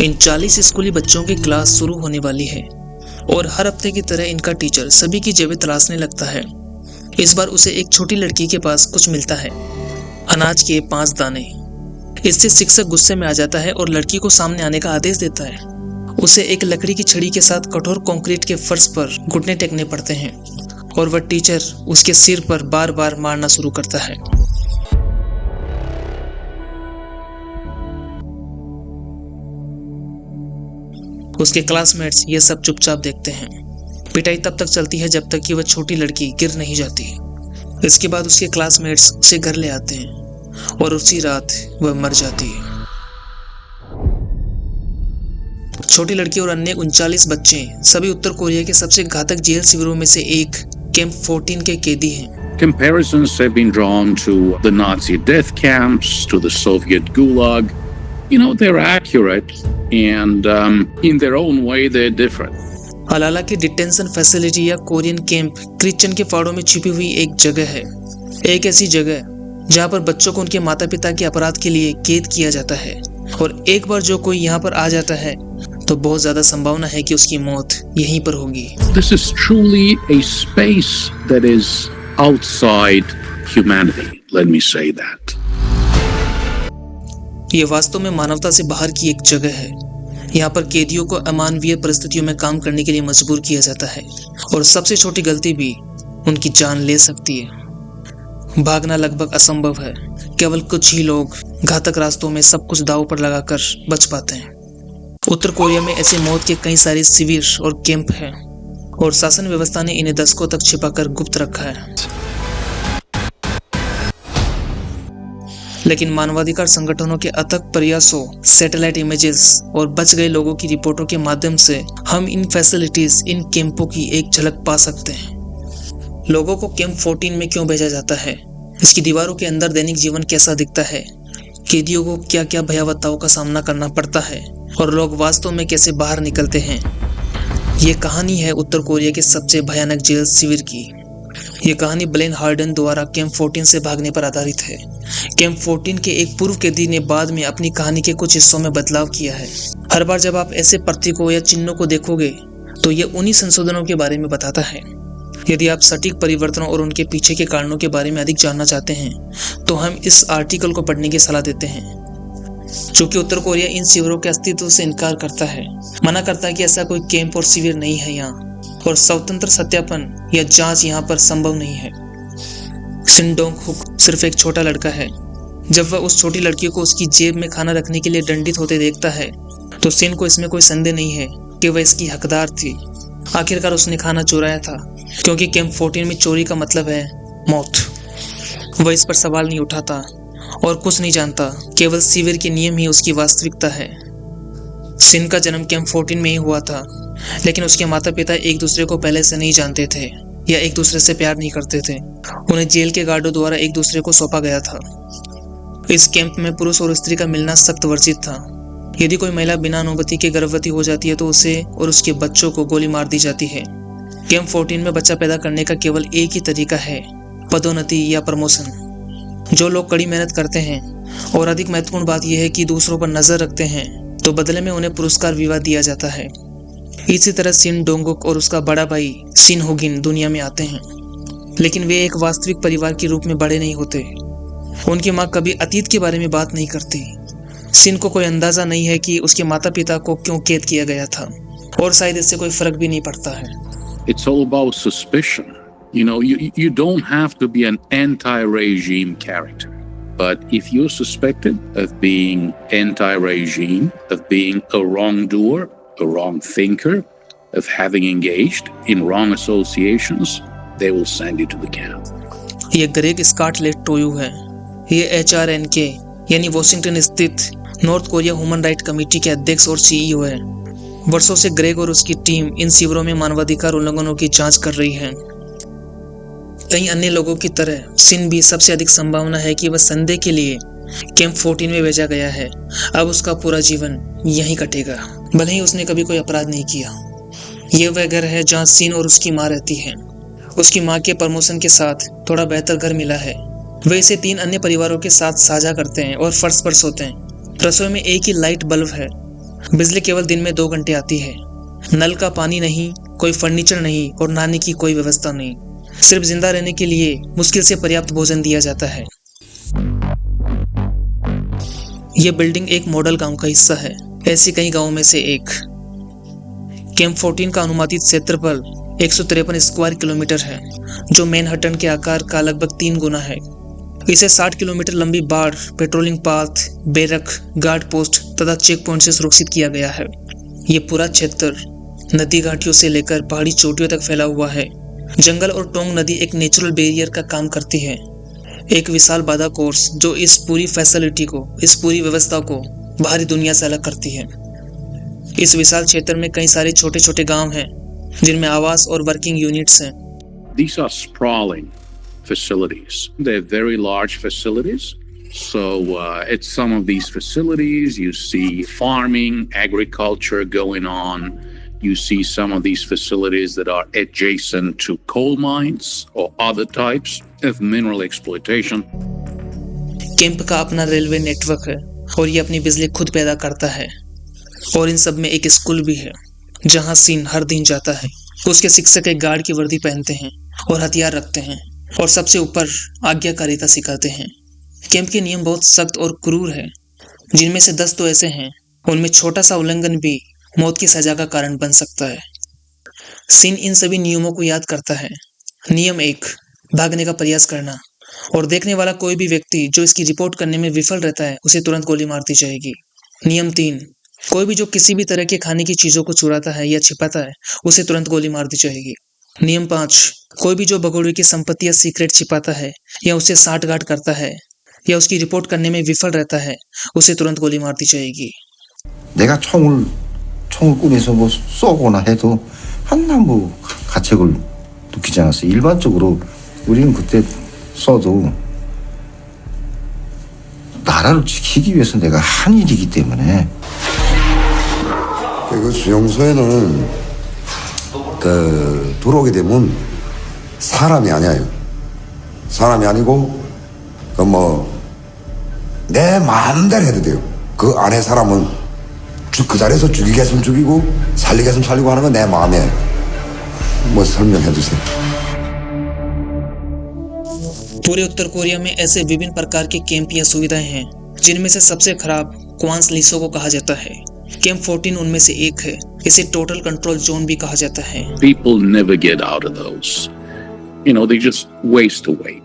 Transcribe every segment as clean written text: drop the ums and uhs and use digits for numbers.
इन 40 स्कूली बच्चों की क्लास शुरू होने वाली है और हर हफ्ते की तरह इनका टीचर सभी की जेबें तलाशने लगता है। इस बार उसे एक छोटी लड़की के पास कुछ मिलता है, अनाज के 5 दाने। इससे शिक्षक गुस्से में आ जाता है और लड़की को सामने आने का आदेश देता है। उसे एक लकड़ी की छड़ी के साथ कठोर कंक्रीट के फर्श पर घुटने टेकने पड़ते हैं और वह टीचर उसके सिर पर बार बार मारना शुरू करता है। उसके क्लासमेट्स ये सब चुपचाप देखते हैं। पिटाई तब तक चलती है जब तक कि वह छोटी लड़की गिर नहीं जाती। इसके बाद उसके क्लासमेट्स उसे घर ले आते हैं और उसी रात वह मर जाती है। छोटी लड़की और अन्य 39 बच्चे सभी उत्तर कोरिया के सबसे घातक जेल शिविरों में से एक कैंप 14 के कैदी हैं। Comparisons have been drawn to the Nazi death camps, to the Soviet Gulag. They're accurate and in their own way they're different. हलाला की डिटेंशन फैसिलिटी या कोरियन कैंप क्रिश्चियन के पहाड़ों में छिपी हुई एक जगह है। एक ऐसी जगह जहाँ पर बच्चों को उनके माता पिता के अपराध के लिए कैद किया जाता है और एक बार जो कोई यहाँ पर आ जाता है तो बहुत ज्यादा संभावना है कि उसकी मौत यहीं पर होगी। This is truly a space that is outside humanity. Let me say that. ये वास्तव में मानवता से बाहर की एक जगह है। यहाँ पर कैदियों को अमानवीय परिस्थितियों में काम करने के लिए मजबूर किया जाता है और सबसे छोटी गलती भी उनकी जान ले सकती है। भागना लगभग असंभव है। केवल कुछ ही लोग घातक रास्तों में सब कुछ दांव पर लगाकर बच पाते हैं। उत्तर कोरिया में ऐसे मौत के कई सारे शिविर और कैंप हैं और शासन व्यवस्था ने इन्हें दशकों तक छिपाकर गुप्त रखा है। लेकिन मानवाधिकार संगठनों के अथक प्रयासों, सैटेलाइट इमेजेस और बच गए लोगों की रिपोर्टों के माध्यम से हम इन फैसिलिटीज, इन कैंपों की एक झलक पा सकते हैं। लोगों को कैंप 14 में क्यों भेजा जाता है, इसकी दीवारों के अंदर दैनिक जीवन कैसा दिखता है, कैदियों को क्या क्या भयावहताओं का सामना करना पड़ता है और लोग वास्तव में कैसे बाहर निकलते हैं। ये कहानी है उत्तर कोरिया के सबसे भयानक जेल शिविर की। ये कहानी ब्लेन हार्डन द्वारा कैंप 14 से भागने पर आधारित है। कैंप 14 के एक पूर्व कैदी ने बाद में अपनी कहानी के कुछ हिस्सों में बदलाव किया है। हर बार जब आप ऐसे प्रतीकों या चिन्हों को देखोगे तो ये उन्हीं संशोधनों के बारे में बताता है। यदि आप सटीक परिवर्तनों और उनके पीछे के कारणों के बारे में अधिक जानना चाहते हैं तो हम इस आर्टिकल को पढ़ने की सलाह देते हैं। चूंकि उत्तर कोरिया इन शिविरों के अस्तित्व से इनकार करता है, मना करता है कि ऐसा कोई कैंप और शिविर नहीं है यहाँ, और स्वतंत्र सत्यापन या जांच यहाँ पर संभव नहीं है। सिन डोंग हुक सिर्फ एक छोटा लड़का है। जब वह उस छोटी लड़की को उसकी जेब में खाना रखने के लिए दंडित होते देखता है तो सिन को इसमें कोई संदेह नहीं है कि वह इसकी हकदार थी। आखिरकार उसने खाना चुराया था, क्योंकि कैंप 14 में चोरी का मतलब है मौत। वह इस पर सवाल नहीं उठाता और कुछ नहीं जानता, केवल शिविर के नियम ही उसकी वास्तविकता है। सिन का जन्म कैंप 14 में ही हुआ था, लेकिन उसके माता पिता एक दूसरे को पहले से नहीं जानते थे या एक दूसरे से प्यार नहीं करते थे। उन्हें जेल के गार्डों द्वारा एक दूसरे को सौंपा गया था। इस कैंप में पुरुष और स्त्री का मिलना सख्त वर्जित था। यदि कोई महिला बिना अनुमति के गर्भवती हो जाती है तो उसे और उसके बच्चों को गोली मार दी जाती है। कैंप 14 में बच्चा पैदा करने का केवल एक ही तरीका है, पदोन्नति या प्रमोशन। जो लोग कड़ी मेहनत करते हैं और अधिक महत्वपूर्ण बात यह है कि दूसरों पर नजर रखते हैं, तो बदले में उन्हें पुरस्कार विवाह दिया जाता है। इसी तरह सिन डोंगुक और उसका बड़ा भाई सिन होगिन दुनिया में आते हैं, लेकिन वे एक वास्तविक परिवार के रूप में बड़े नहीं होते। उनकी माँ कभी अतीत के बारे में बात नहीं करती। सिन को कोई अंदाजा नहीं है कि उसके माता पिता को क्यों कैद किया गया था, और शायद इससे कोई फर्क भी नहीं पड़ता है। It's all about suspicion. You don't have to be an anti-regime character. But if you're suspected of being anti-regime, of being a wrongdoer, a wrong thinker, of having engaged in wrong associations, they will send you to the camp. ये Greg Scotland टोयू है। ये HRNK यानी Washington स्थित north Korea human right committee के अध्यक्ष और CEO है। वर्षों से ग्रेग और उसकी टीम इन शिविरों में मानवाधिकार उल्लंघनों की जांच कर रही है। कई अन्य लोगों की तरह सिन भी सबसे अधिक संभावना है कि वह संदेह के लिए कैंप 14 में भेजा गया है। अब उसका पूरा जीवन यहीं कटेगा, भले ही उसने कभी कोई अपराध नहीं किया। यह वह घर है जहाँ सिन और उसकी माँ रहती है। उसकी माँ के प्रमोशन के साथ थोड़ा बेहतर घर मिला है। वे इसे 3 अन्य परिवारों के साथ साझा करते हैं और फर्श पर सोते हैं। रसोई में एक ही लाइट बल्ब है। बिजली केवल दिन में 2 घंटे आती है। नल का पानी नहीं, कोई फर्नीचर नहीं और नहाने की कोई व्यवस्था नहीं। सिर्फ जिंदा रहने के लिए मुश्किल से पर्याप्त भोजन दिया जाता है। यह बिल्डिंग एक मॉडल गांव का हिस्सा है, ऐसे कई गांवों में से एक। कैंप 14 का अनुमानित क्षेत्रफल 153 स्क्वायर किलोमीटर है, जो मैनहट्टन के आकार का लगभग 3 गुना है। इसे 60 किलोमीटर लंबी बाड़, patrolling path, barrack, guard post तथा चेक पॉइंट से सुरक्षित किया गया है। ये पूरा क्षेत्र नदी घाटियों से लेकर पहाड़ी चोटियों तक फैला हुआ है। जंगल और टोंग नदी एक नेचुरल बैरियर का काम करती है, एक विशाल बाधा कोर्स जो इस पूरी फैसिलिटी को, इस पूरी व्यवस्था को बाहरी दुनिया से अलग करती है। इस विशाल क्षेत्र में कई सारे छोटे छोटे गांव हैं, जिनमें आवास और वर्किंग यूनिट्स हैं। These are sprawling facilities. They're very large facilities. So at some of these facilities, you see farming, agriculture going on. You see some of these facilities that are adjacent to coal mines or other types of mineral exploitation. Camp का अपना railway network है और ये अपनी बिजली खुद पैदा करता है। और इन सब में एक स्कूल भी है, जहां सीन हर दिन जाता है। उसके शिक्षक एक गार्ड की वर्दी पहनते हैं और हथियार रखते हैं और सबसे ऊपर आज्ञाकारिता सिखाते हैं। कैंप के नियम बहुत सख्त और क्रूर है, जिनमें से 10 तो ऐसे हैं उनमें छोटा सा उल्लंघन भी मौत की सजा का कारण बन सकता है। सीन इन सभी नियमों को याद करता है। नियम 1, भागने का प्रयास करना, और देखने वाला कोई भी व्यक्ति जो इसकी रिपोर्ट करने में विफल रहता है उसे तुरंत गोली मार दी जाएगी। नियम 3, कोई भी जो किसी भी तरह के खाने की चीजों को चुराता है या छिपाता है उसे तुरंत गोली मार दी जाएगी। नियम 5, कोई भी जो भगोड़े की संपत्ति या सीक्रेट छिपाता है या उसे साठगांठ करता है या उसकी रिपोर्ट करने में विफल रहता है उसे तुरंत गोली मार दी जाएगी। 내가 총을 꾸며서 뭐 쏘거나 해도 한나무 가책을 느끼지 않았어요. 일반적으로 우리는 그때 쏘도 나라를 지키기 위해서 내가 한 일이기 때문에. 그 수용소에는 들어오게 되면 사람이 아니에요. 사람이 아니고 내 마음대로 해도 돼요. 그 안에 사람은 그 자리에서 죽이게 했으면 죽이고 살리게 했으면 살리고 하는 건 내 마음이에요. 뭐 설명해 주세요. पूरे उत्तर कोरिया में ऐसे विभिन्न प्रकार के कैंप या सुविधाएं हैं, जिनमें से सबसे खराब क्वांस लिसो को कहा जाता है। कैंप 14 उनमें से एक है। इसे टोटल कंट्रोल जोन भी कहा जाता है। People never get out of those. You know, they just waste away.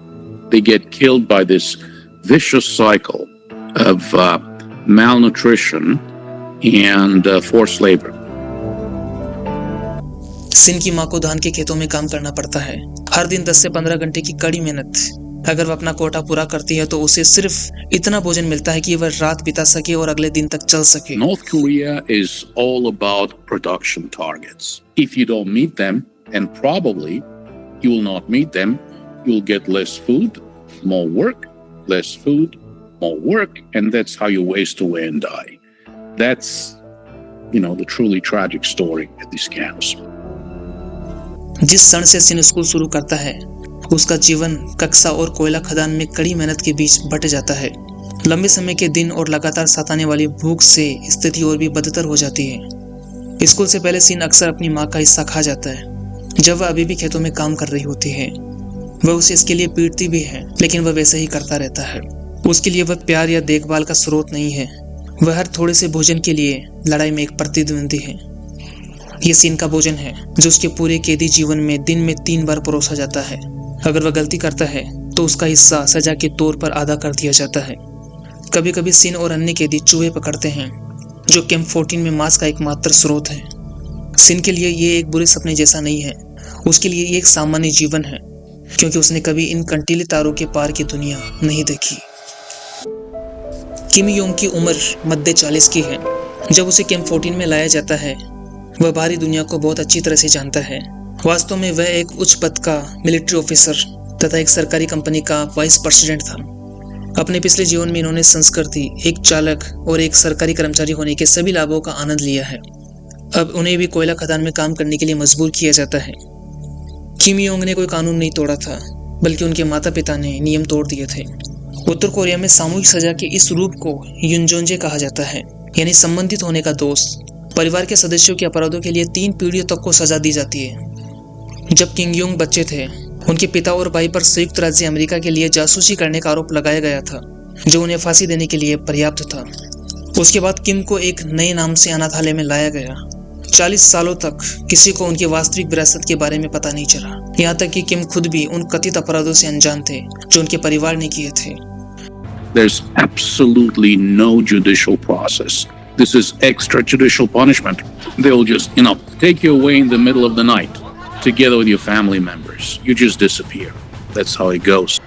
They get killed by this vicious cycle of malnutrition and forced labor. सिन की माँ को धान के खेतों में काम करना पड़ता है, हर दिन 10 से 15 घंटे की कड़ी मेहनत। अगर वह अपना कोटा पूरा करती है तो उसे सिर्फ इतना भोजन मिलता है कि वह रात बिता सके और अगले दिन तक चल सके। North Korea is all about production targets. If you don't meet them, and probably you will not meet them, you'll get less food, more work, less food, more work, and that's how you waste away and die. That's, the truly tragic story at these camps. जिस क्षण से सिन school शुरू करता है, उसका जीवन कक्षा और कोयला खदान में कड़ी मेहनत के बीच बट जाता है। लंबे समय के दिन और लगातार सताने वाली भूख से स्थिति और भी बदतर हो जाती है। स्कूल से पहले सिन अक्सर अपनी माँ का हिस्सा खा जाता है, जब वह अभी भी खेतों में काम कर रही होती है। वह उसे इसके लिए पीटती भी है, लेकिन वह वैसे ही करता रहता है। उसके लिए वह प्यार या देखभाल का स्रोत नहीं है, वह हर थोड़े से भोजन के लिए लड़ाई में एक प्रतिद्वंदी है। ये सिन का भोजन है, जो उसके पूरे कैदी जीवन में दिन में 3 बार परोसा जाता है। अगर वह गलती करता है तो उसका हिस्सा सजा के तौर पर आधा कर दिया जाता है। कभी कभी सिन और अन्य कैदी चूहे पकड़ते हैं, जो कैंप 14 में मांस का एकमात्र स्रोत है। सिन के लिए ये एक बुरे सपने जैसा नहीं है, उसके लिए ये एक सामान्य जीवन है, क्योंकि उसने कभी इन कंटीले तारों के पार की दुनिया नहीं देखी। किम योंग की उम्र मध्य 40 की है। जब उसे कैंप 14 में लाया जाता है, वह बाहरी दुनिया को बहुत अच्छी तरह से जानता है। वास्तव में वह एक उच्च पद का मिलिट्री ऑफिसर तथा एक सरकारी कंपनी का वाइस प्रेसिडेंट था। अपने पिछले जीवन में इन्होंने संस्कृति, एक चालक और एक सरकारी कर्मचारी होने के सभी लाभों का आनंद लिया है। अब उन्हें भी कोयला खदान में काम करने के लिए मजबूर किया जाता है। किम योंग ने कोई कानून नहीं तोड़ा था, बल्कि उनके माता पिता ने नियम तोड़ दिए थे। उत्तर कोरिया में सामूहिक सजा के इस रूप को युनजोंजे कहा जाता है। यानी संबंधित होने का दोस्त। परिवार के सदस्यों के अपराधों के लिए 3 पीढ़ियों तक को सजा दी जाती है। जब किम योंग बच्चे थे, उनके पिता और भाई पर संयुक्त राज्य अमेरिका के लिए जासूसी करने का आरोप लगाया गया था, जो उन्हें फांसी देने के लिए पर्याप्त था। उसके बाद किम को एक नए नाम से अनाथालय में लाया गया। 40 सालों तक किसी को उनकी वास्तविक विरासत के बारे में पता नहीं चला, यहाँ तक कि किम खुद भी उन कथित अपराधों से अनजान थे जो उनके परिवार ने किए थे। There's absolutely no judicial process. This is extrajudicial punishment. They'll just, take you away in the middle of the night together with your family members. You just disappear. That's how it goes.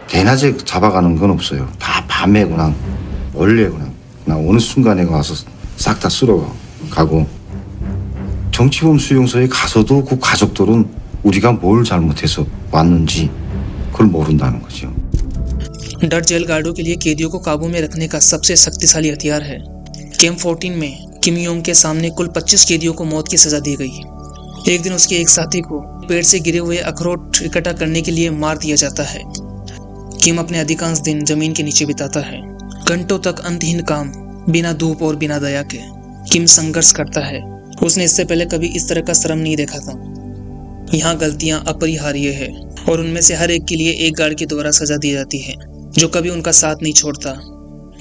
대낮에 잡아가는 건 없어요. 다 밤에 그냥 원래 그냥 어느 순간에 와서 싹 다 쓸어가고 정치범 수용소에 가서도 그 가족들은 우리가 뭘 잘못해서 왔는지 그걸 모른다는 거죠. डर jail गार्डों के लिए कैदियों को काबू में रखने का सबसे शक्तिशाली हथियार है। कैंप 14 में किम योंग के सामने कुल 25 कैदियों को मौत की सजा दी गई। एक दिन उसके एक साथी को पेड़ से गिरे हुए अखरोट इकट्ठा करने के लिए मार दिया जाता है। किम अपने अधिकांश दिन जमीन के नीचे बिताता है, घंटों तक अंतहीन काम, बिना धूप और बिना दया के। किम संघर्ष करता है। उसने इससे पहले कभी इस तरह का श्रम नहीं देखा था। यहाँ गलतियां अपरिहार्य है और उनमें से हर एक के लिए एक गार्ड के द्वारा सजा दी जाती है, जो कभी उनका साथ नहीं छोड़ता।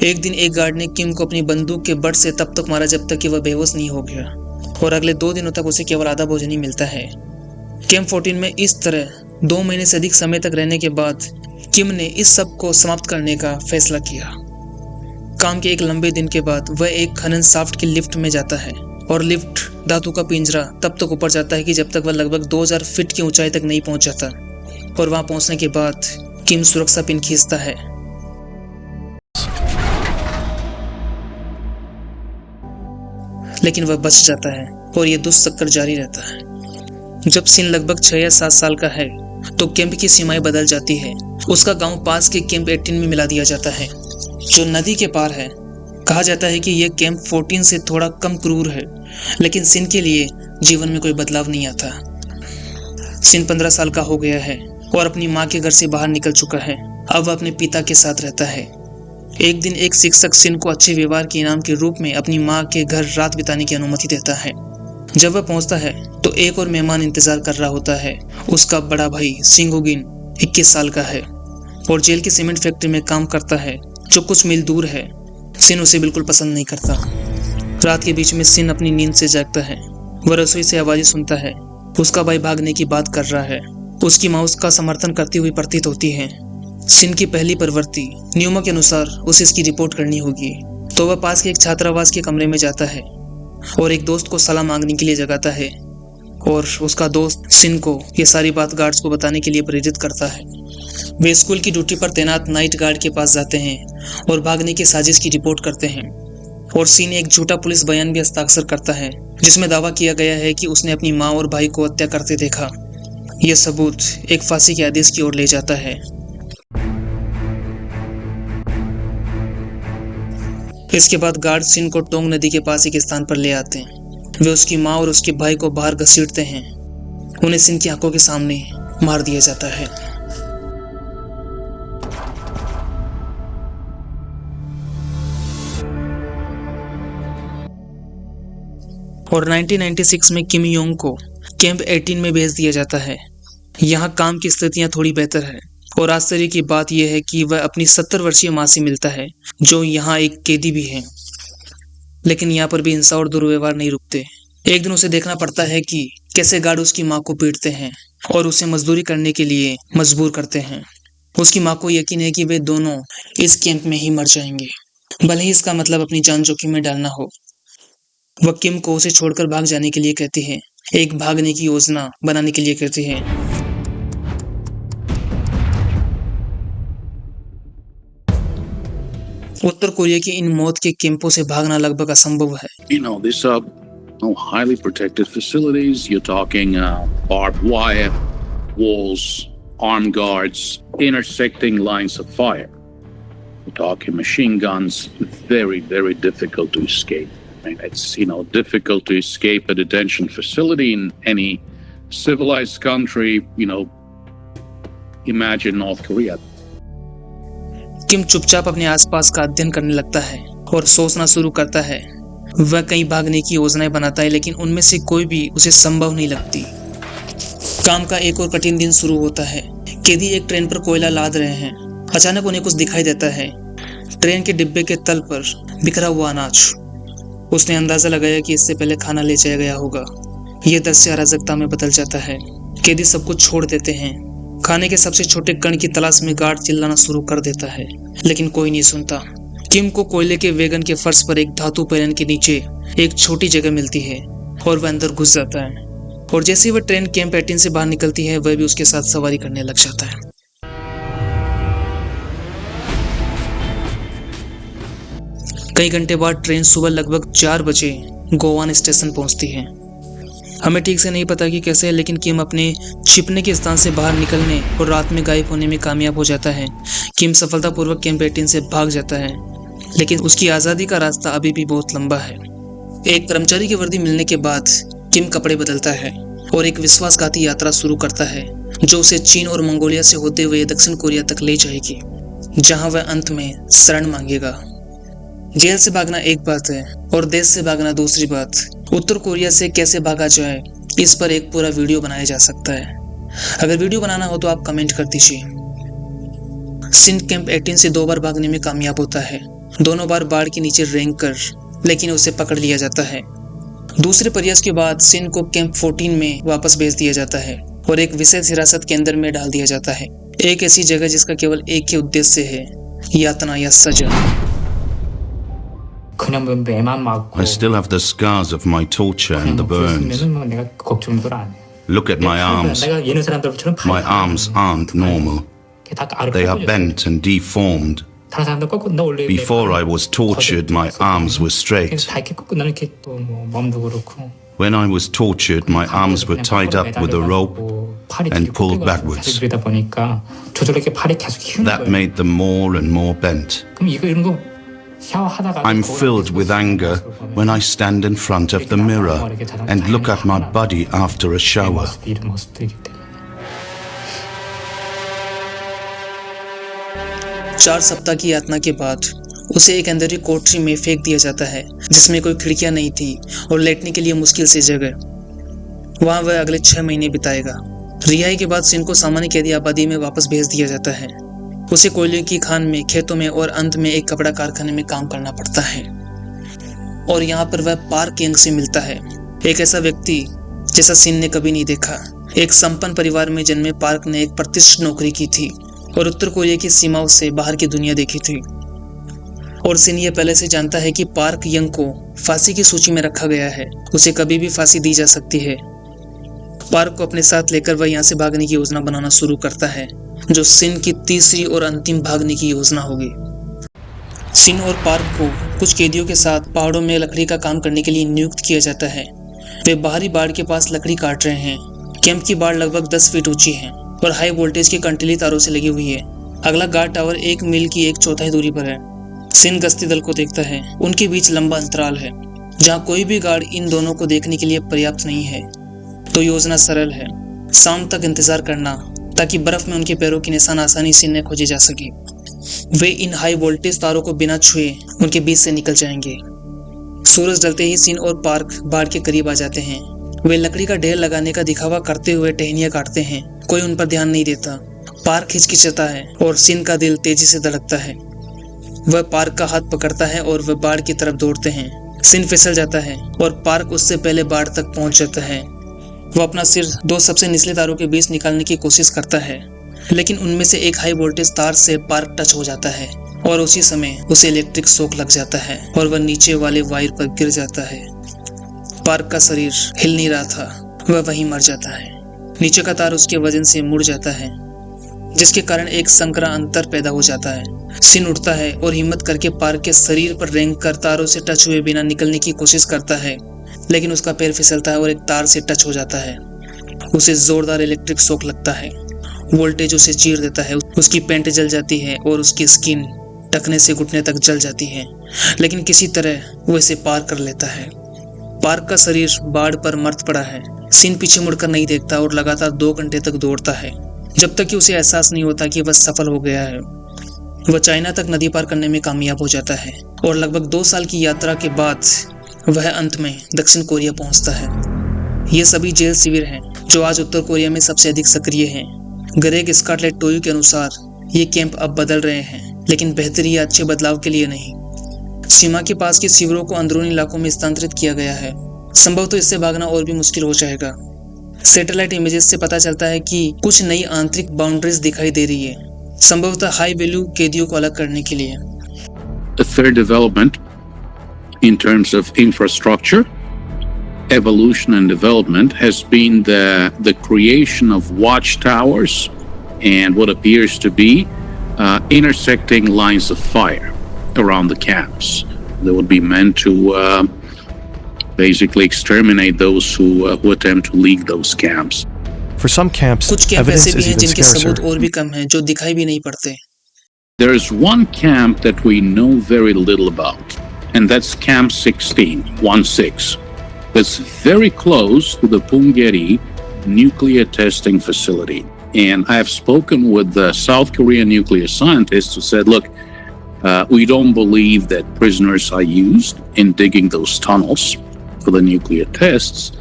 एक दिन एक गार्ड ने किम को अपनी बंदूक के बट से तब तक मारा जब तक कि वह बेहोश नहीं हो गया, और अगले 2 दिनों तक उसे केवल आधा भोजन ही मिलता है। कैंप 14 में इस तरह 2 महीने से अधिक समय तक रहने के बाद किम ने इस सब को समाप्त करने का फैसला किया। काम के एक लंबे दिन के बाद वह एक खनन शाफ्ट की लिफ्ट में जाता है, और लिफ्ट धातु का पिंजरा तब तक ऊपर जाता है कि जब तक वह लगभग 2000 फीट की ऊंचाई तक नहीं पहुंच जाता, और वहां पहुंचने के बाद किम सुरक्षा पिन खींचता है। लेकिन वह बच जाता है और यह दुष्चक्र जारी रहता है। जब सिन लगभग 6 या 7 साल का है तो कैंप की सीमाएं बदल जाती है। उसका गांव पास के कैंप 18 में मिला दिया जाता है, जो नदी के पार है। कहा जाता है कि यह कैंप 14 से थोड़ा कम क्रूर है, लेकिन सिन के लिए जीवन में कोई बदलाव नहीं आता। सिन 15 साल का हो गया है और अपनी माँ के घर से बाहर निकल चुका है। अब वह अपने पिता के साथ रहता है। एक दिन एक शिक्षक सिन को अच्छे व्यवहार के इनाम के रूप में अपनी माँ के घर रात बिताने की अनुमति देता है। जब वह पहुंचता है तो एक और मेहमान इंतजार कर रहा होता है। उसका बड़ा भाई सिंगुगिन 21 साल का है और जेल की सीमेंट फैक्ट्री में काम करता है, जो कुछ मील दूर है। सिन उसे बिल्कुल पसंद नहीं करता। रात के बीच में सिन अपनी नींद से जागता है। वह रसोई से आवाजें सुनता है। उसका भाई भागने की बात कर रहा है। उसकी माँ उसका समर्थन करती हुई प्रतीत होती है। सिन की पहली प्रवृत्ति नियमों के अनुसार उसे इसकी रिपोर्ट करनी होगी, तो वह पास के एक छात्रावास के कमरे में जाता है और एक दोस्त को सलाह मांगने के लिए जगाता है, और उसका दोस्त सिन को यह सारी बात गार्ड्स को बताने के लिए प्रेरित करता है। वे स्कूल की ड्यूटी पर तैनात नाइट गार्ड के पास जाते हैं और भागने की साजिश की रिपोर्ट करते हैं, और सिन एक झूठा पुलिस बयान भी हस्ताक्षर करता है, जिसमें दावा किया गया है कि उसने अपनी माँ और भाई को हत्या करते देखा। यह सबूत एक फांसी के आदेश की ओर ले जाता है। इसके बाद गार्ड सिन को टोंग नदी के पास एक स्थान पर ले आते हैं। वे उसकी माँ और उसके भाई को बाहर घसीटते हैं। उन्हें सिन की आंखों के सामने मार दिया जाता है। और 1996 में किम योंग को कैंप 18 में भेज दिया जाता है। यहाँ काम की स्थितियां थोड़ी बेहतर है, और आश्चर्य की बात यह है कि वह अपनी 70 वर्षीय माँ से मिलता है, जो यहाँ एक कैदी भी है। लेकिन यहाँ पर भी हिंसा और दुर्व्यवहार नहीं रुकते। एक दिन उसे देखना पड़ता है कि कैसे गार्ड उसकी माँ को पीटते हैं और उसे मजदूरी करने के लिए मजबूर करते हैं। उसकी माँ को यकीन है कि वे दोनों इस कैंप में ही मर जाएंगे, भले ही इसका मतलब अपनी जान जोखिम में डालना हो। वह किम को उसे छोड़कर भाग जाने के लिए कहती है, एक भागने की योजना बनाने के लिए कहती है। उत्तर कोरिया की इन मौत के कैंपों से भागना लगभग असंभव है। These are highly protected facilities. You're talking barbed wire, walls, armed guards, intersecting lines of fire. You're talking machine guns. Very, very difficult to escape. It's difficult to escape a detention facility in any civilized country. Imagine North Korea. किम चुपचाप अपने आसपास का अध्ययन करने लगता है और सोचना शुरू करता है। वह कहीं भागने की योजनाएं बनाता है, लेकिन उनमें से कोई भी उसे संभव नहीं लगती। काम का एक और कठिन दिन शुरू होता है। कैदी एक ट्रेन पर कोयला लाद रहे हैं। अचानक उन्हें कुछ दिखाई देता है, ट्रेन के डिब्बे के तल पर बिखरा हुआ अनाज। उसने अंदाजा लगाया कि इससे पहले खाना ले जाया गया होगा। यह दृश्य अराजकता में बदल जाता है। कैदी सब कुछ छोड़ देते हैं। खाने के सबसे छोटे कण की तलाश में गार्ड चिल्लाना शुरू कर देता है, लेकिन कोई नहीं सुनता। किम को कोयले के वैगन के फर्श पर एक धातु पैनल के नीचे एक छोटी जगह मिलती है और वह अंदर घुस जाता है। और जैसे ही वह ट्रेन कैंप 18 से बाहर निकलती है, वह भी उसके साथ सवारी करने लग जाता है। कई घंटे बाद ट्रेन सुबह लगभग 4 बजे गोवान स्टेशन पहुंचती है। हमें ठीक से नहीं पता कि कैसे, लेकिन किम अपने छिपने के स्थान से बाहर निकलने और रात में गायब होने में कामयाब हो जाता है। किम सफलतापूर्वक कैंप 18 से भाग जाता है, लेकिन उसकी आज़ादी का रास्ता अभी भी बहुत लंबा है। एक कर्मचारी की वर्दी मिलने के बाद किम कपड़े बदलता है और एक विश्वासघाती यात्रा शुरू करता है, जो उसे चीन और मंगोलिया से होते हुए दक्षिण कोरिया तक ले जाएगी, जहां वह अंत में शरण मांगेगा। जेल से भागना एक बात है और देश से भागना दूसरी बात। उत्तर कोरिया से कैसे भागा जाए, इस पर एक पूरा वीडियो बनाया जा सकता है। अगर वीडियो बनाना हो तो आप कमेंट कर दीजिए। सिन कैंप 18 से 2 बार भागने में कामयाब होता है, दोनों बार बाढ़ के नीचे रेंग कर, लेकिन उसे पकड़ लिया जाता है। दूसरे प्रयास के बाद सिन को कैंप 14 में वापस भेज दिया जाता है और एक विशेष हिरासत केंद्र में डाल दिया जाता है, एक ऐसी जगह जिसका केवल एक ही उद्देश्य है, यातना या सजा। I still have the scars of my torture and the burns. Look at my arms. My arms aren't normal. They are bent and deformed. Before I was tortured, my arms were straight. When I was tortured, my arms were tied up with a rope and pulled backwards. That made them more and more bent. I'm filled with anger when I stand in front of the mirror and look at my body after a shower. 4 सप्ताह की यातना के बाद उसे एक अंधेरी कोठरी में फेंक दिया जाता है, जिसमें कोई खिड़कियां नहीं थी और लेटने के लिए मुश्किल सी जगह। वहां वह अगले 6 महीने बिताएगा। रिहाई के बाद सिन को सामान्य कैदी आबादी में वापस भेज दिया जाता है। उसे कोयले की खान में, खेतों में और अंत में एक कपड़ा कारखाने में काम करना पड़ता है। और यहाँ पर वह पार्क यंग से मिलता है, एक ऐसा व्यक्ति जैसा सिन ने कभी नहीं देखा। एक संपन्न परिवार में जन्मे पार्क ने एक प्रतिष्ठित नौकरी की थी और उत्तर कोरिया की सीमाओं से बाहर की दुनिया देखी थी। और सिन ये पहले से जानता है कि पार्क यंग को फांसी की सूची में रखा गया है, उसे कभी भी फांसी दी जा सकती है। पार्क को अपने साथ लेकर वह यहाँ से भागने की योजना बनाना शुरू करता है, जो सिन की तीसरी और अंतिम भागने की योजना होगी। सिन और पार्क को कुछ कैदियों के साथ पहाड़ों में लकड़ी का काम करने के लिए नियुक्त किया जाता है। वे बाहरी बाड़ के पास लकड़ी काट रहे हैं। कैंप की बाड़ लगभग 10 फीट ऊंची है और हाई वोल्टेज की कंटीली तारों से लगी हुई है। अगला गार्ड टावर 1 मील की 1/4 दूरी पर है। सिन गश्ती दल को देखता है। उनके बीच लंबा अंतराल है, जहाँ कोई भी गार्ड इन दोनों को देखने के लिए पर्याप्त नहीं है। तो योजना सरल है, शाम तक इंतजार करना, ताकि बर्फ में उनके पैरों के निशान आसानी से न खोजे जा सके। वे इन हाई वोल्टेज तारों को बिना छुए उनके बीच से निकल जाएंगे। सूरज ढलते ही सिन और पार्क बाढ़ के करीब आ जाते हैं। वे लकड़ी का ढेर लगाने का दिखावा करते हुए टहनियां काटते हैं। कोई उन पर ध्यान नहीं देता। पार्क हिचकिचाता है और सिन का दिल तेजी से धड़कता है। वह पार्क का हाथ पकड़ता है और वह बाढ़ की तरफ दौड़ते हैं। सिन फिसल जाता है और पार्क उससे पहले बाढ़ तक पहुंच जाता है। वह अपना सिर 2 सबसे निचले तारों के बीच निकालने की कोशिश करता है, लेकिन उनमें से एक हाई वोल्टेज तार से पार्क टच हो जाता है और उसी समय उसे इलेक्ट्रिक शॉक लग जाता है और वह नीचे वाले वायर पर गिर जाता है। पार्क का शरीर हिल नहीं रहा था, वह वहीं मर जाता है। नीचे का तार उसके वजन से मुड़ जाता है, जिसके कारण एक संकरा अंतर पैदा हो जाता है। सिन उठता है और हिम्मत करके पार्क के शरीर पर रेंग कर तारों से टच हुए बिना निकलने की कोशिश करता है, लेकिन उसका पैर फिसलता है और एक तार से टच हो जाता है। उसे जोरदार इलेक्ट्रिक शॉक लगता है। वोल्टेज उसे चीर देता है। उसकी पैंट जल जाती है और उसकी स्किन टखने से घुटने तक जल जाती है, लेकिन किसी तरह वो इसे पार कर लेता है। पार्क का शरीर बाढ़ पर मर्द पड़ा है। सिन पीछे मुड़कर नहीं देखता और लगातार 2 घंटे तक दौड़ता है, जब तक कि उसे एहसास नहीं होता कि वह सफल हो गया है। वह चाइना तक नदी पार करने में कामयाब हो जाता है और लगभग 2 साल की यात्रा के बाद वह अंत में दक्षिण कोरिया पहुंचता है। ये सभी जेल शिविर हैं जो आज उत्तर कोरिया में सबसे अधिक सक्रिय हैं। ग्रेग स्कॉटलैंड टोयू के अनुसार ये कैंप अब बदल रहे हैं, लेकिन बेहतरी या अच्छे बदलाव के लिए नहीं। सीमा के पास के शिविरों को अंदरूनी इलाकों में स्थानांतरित किया गया है। संभवतः इससे भागना और भी मुश्किल हो जाएगा। सैटेलाइट इमेजेस से पता चलता है कि कुछ नई आंतरिक बाउंड्रीज दिखाई दे रही है, संभवतः हाई वैल्यू कैदियों को अलग करने के लिए। The third development in terms of infrastructure, evolution and development has been the creation of watchtowers and what appears to be intersecting lines of fire around the camps. They would be meant to basically exterminate those who attempt to leave those camps. For some camps, कुछ camp evidence ऐसे भी is हैं even जिनके सबूत scarcer. और भी कम हैं, जो दिखाई भी नहीं पड़ते। There is one camp that we know very little about, and that's Camp 16. That's very close to the Punggye-ri nuclear testing facility. And I have spoken with the South Korean nuclear scientists who said, look, we don't believe that prisoners are used in digging those tunnels for the nuclear tests,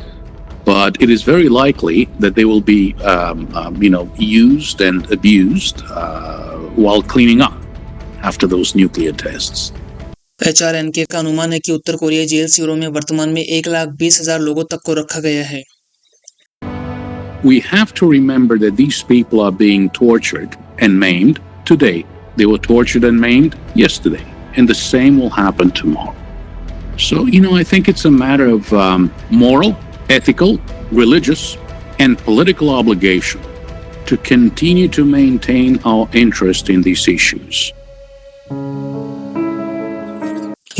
but it is very likely that they will be, used and abused while cleaning up after those nuclear tests. HRNK का अनुमान है कि उत्तर कोरियाई jail शिविरों में वर्तमान में 1,20,000 लोगों तक को रखा गया है। We have to remember that these people are being tortured and maimed today. They were tortured and maimed yesterday, and the same will happen tomorrow. So, I think it's a matter of moral, ethical, religious, and political obligation to continue to maintain our interest in these issues.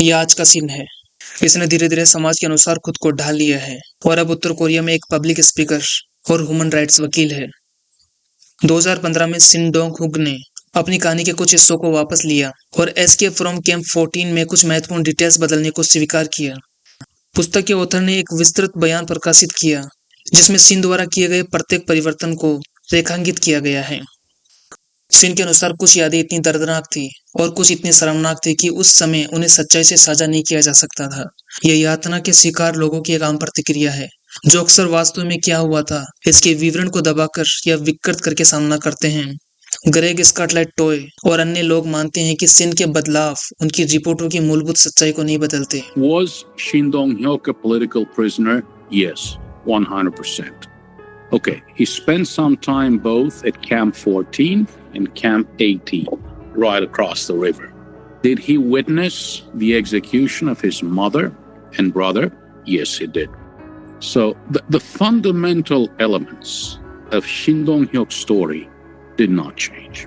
यह आज का scene है। इसने धीरे धीरे समाज के अनुसार खुद को ढाल लिया है और अब उत्तर कोरिया में एक पब्लिक स्पीकर और ह्यूमन राइट्स वकील है। 2015 में सिन डोंग हुक ने अपनी कहानी के कुछ हिस्सों को वापस लिया और एस्केप फ्रॉम कैंप 14 में कुछ महत्वपूर्ण डिटेल्स बदलने को स्वीकार किया। पुस्तक के ऑथर ने एक विस्तृत बयान प्रकाशित किया जिसमें सिन द्वारा किए गए प्रत्येक परिवर्तन को रेखांकित किया गया है। सिन के अनुसार कुछ यादें इतनी दर्दनाक थी और कुछ इतनी शर्मनाक थी कि उस समय उन्हें सच्चाई से साझा नहीं किया जा सकता था। यह यातना के शिकार लोगों की एक आम प्रतिक्रिया है जो अक्सर वास्तव में क्या हुआ था इसके विवरण को दबाकर या विकृत करके सामना करते हैं। ग्रेग स्कॉटलैंड टोय और अन्य लोग मानते हैं कि सिन के बदलाव उनकी रिपोर्टों की मूलभूत सच्चाई को नहीं बदलते। Was Shin Dong-hyuk a political prisoner? Yes, 100%. Okay, he spent some time both at Camp 14 and Camp 18, right across the river. Did he witness the execution of his mother and brother? Yes, he did. So the fundamental elements of Shin Dong-hyuk's story did not change.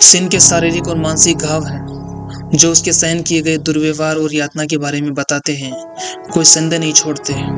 सिन के शारीरिक और मानसिक घाव हैं जो उसके सहन किए गए दुर्व्यवहार और यातना के बारे में बताते हैं, कोई संदेह नहीं छोड़ते हैं।